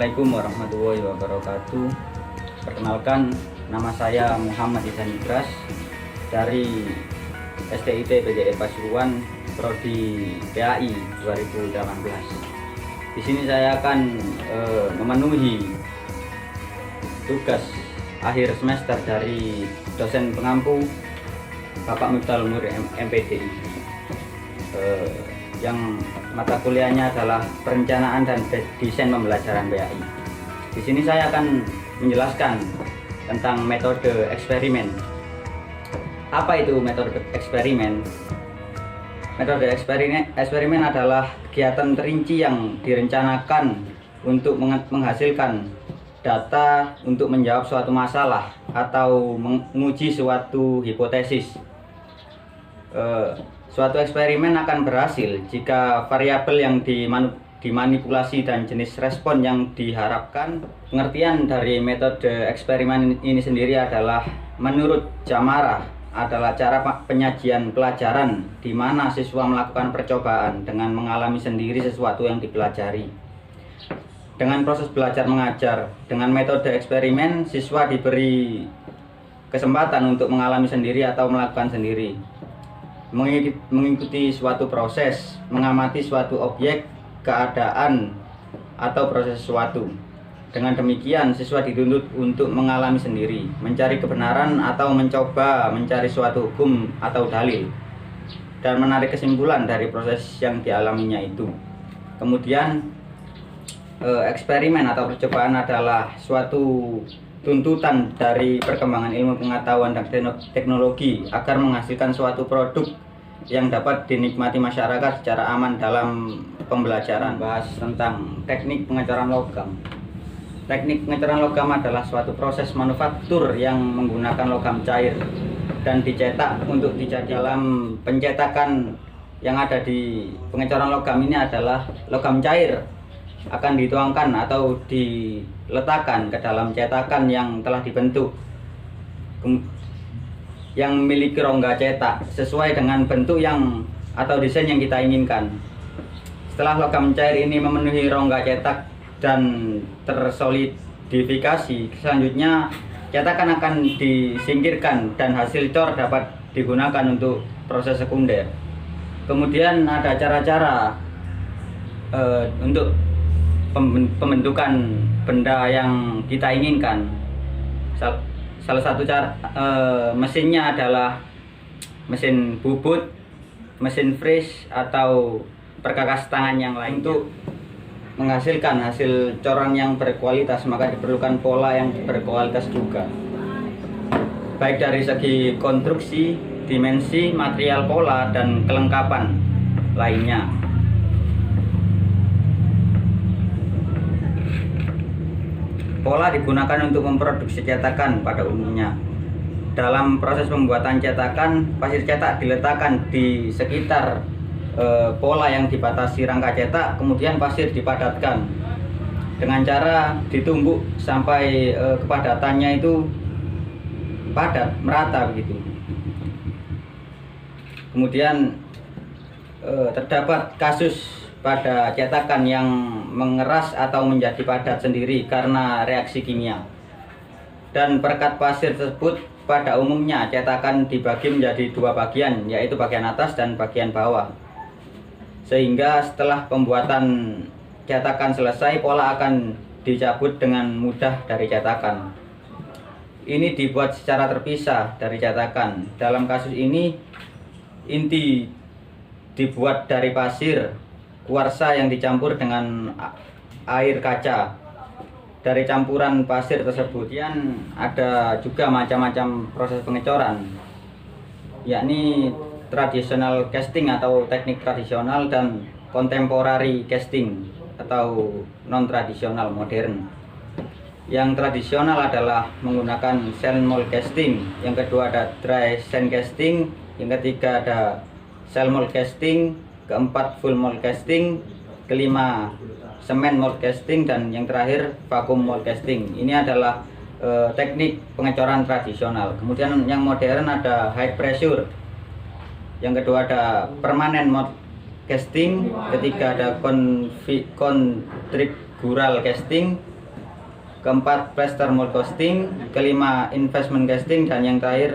Assalamualaikum warahmatullahi wabarakatuh. Perkenalkan, nama saya Muhammad Ihsan Idras dari STIT PJR Pasuruan, Prodi PAI 2018. Di sini saya akan memenuhi tugas akhir semester dari dosen pengampu Bapak Miftahul Nur MPD, yang mata kuliahnya adalah perencanaan dan desain pembelajaran PAI. Di sini saya akan menjelaskan tentang metode eksperimen. Apa itu metode eksperimen? Metode eksperimen adalah kegiatan terinci yang direncanakan untuk menghasilkan data untuk menjawab suatu masalah atau menguji suatu hipotesis. Suatu eksperimen akan berhasil jika variabel yang dimanipulasi dan jenis respon yang diharapkan. Pengertian dari metode eksperimen ini sendiri adalah, menurut Jamara, adalah cara penyajian pelajaran di mana siswa melakukan percobaan dengan mengalami sendiri sesuatu yang dipelajari. Dengan proses belajar mengajar dengan metode eksperimen, siswa diberi kesempatan untuk mengalami sendiri atau melakukan sendiri, mengikuti suatu proses, mengamati suatu objek, keadaan, atau proses sesuatu. Dengan demikian, siswa dituntut untuk mengalami sendiri, mencari kebenaran atau mencoba mencari suatu hukum atau dalil, dan menarik kesimpulan dari proses yang dialaminya itu. Kemudian, eksperimen atau percobaan adalah suatu tuntutan dari perkembangan ilmu pengetahuan dan teknologi agar menghasilkan suatu produk yang dapat dinikmati masyarakat secara aman dalam pembelajaran. Bahas tentang teknik pengecoran logam. Teknik pengecoran logam adalah suatu proses manufaktur yang menggunakan logam cair dan dicetak untuk dijadikan. Dalam pencetakan yang ada di pengecoran logam ini adalah logam cair akan dituangkan atau diletakkan ke dalam cetakan yang telah dibentuk, yang memiliki rongga cetak sesuai dengan bentuk yang atau desain yang kita inginkan. Setelah logam cair ini memenuhi rongga cetak dan tersolidifikasi, selanjutnya cetakan akan disingkirkan dan hasil cor dapat digunakan untuk proses sekunder. Kemudian ada cara-cara untuk pembentukan benda yang kita inginkan. Salah satu cara mesinnya adalah mesin bubut, mesin freeze, atau perkakas tangan yang lain. Untuk menghasilkan hasil coran yang berkualitas, maka diperlukan pola yang berkualitas juga, baik dari segi konstruksi, dimensi, material pola, dan kelengkapan lainnya. Pola digunakan untuk memproduksi cetakan pada umumnya. Dalam proses pembuatan cetakan, pasir cetak diletakkan di sekitar pola yang dibatasi rangka cetak, kemudian pasir dipadatkan dengan cara ditumbuk sampai kepadatannya itu padat, merata begitu. Kemudian terdapat kasus pada cetakan yang mengeras atau menjadi padat sendiri karena reaksi kimia. Dan perekat pasir tersebut pada umumnya cetakan dibagi menjadi dua bagian, yaitu bagian atas dan bagian bawah. Sehingga setelah pembuatan cetakan selesai, pola akan dicabut dengan mudah dari cetakan. Ini dibuat secara terpisah dari cetakan. Dalam kasus ini, inti dibuat dari pasir kuarsa yang dicampur dengan air kaca. Dari campuran pasir tersebut, ada juga macam-macam proses pengecoran, yakni tradisional casting atau teknik tradisional dan contemporary casting atau non tradisional modern. Yang tradisional adalah menggunakan sand mold casting, yang kedua ada dry sand casting, yang ketiga ada cell mold casting, keempat full mold casting, kelima semen mold casting, dan yang terakhir vacuum mold casting. Ini adalah teknik pengecoran tradisional. Kemudian yang modern ada high pressure, yang kedua ada permanent mold casting, ketiga ada contrigural casting, keempat plaster mold casting, kelima investment casting, dan yang terakhir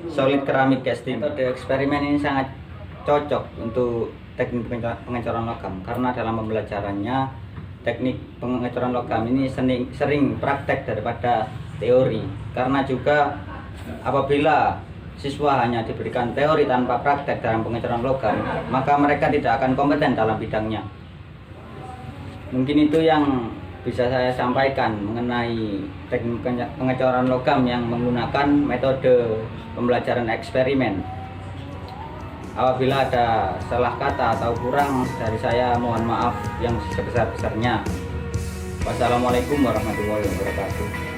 solid keramik casting. Metode eksperimen ini sangat cocok untuk teknik pengecoran logam karena dalam pembelajarannya teknik pengecoran logam ini sering praktek daripada teori, karena juga apabila siswa hanya diberikan teori tanpa praktek dalam pengecoran logam, maka mereka tidak akan kompeten dalam bidangnya. Mungkin itu yang bisa saya sampaikan mengenai teknik pengecoran logam yang menggunakan metode pembelajaran eksperimen. Apabila ada salah kata atau kurang dari saya, mohon maaf yang sebesar-besarnya. Wassalamualaikum warahmatullahi wabarakatuh.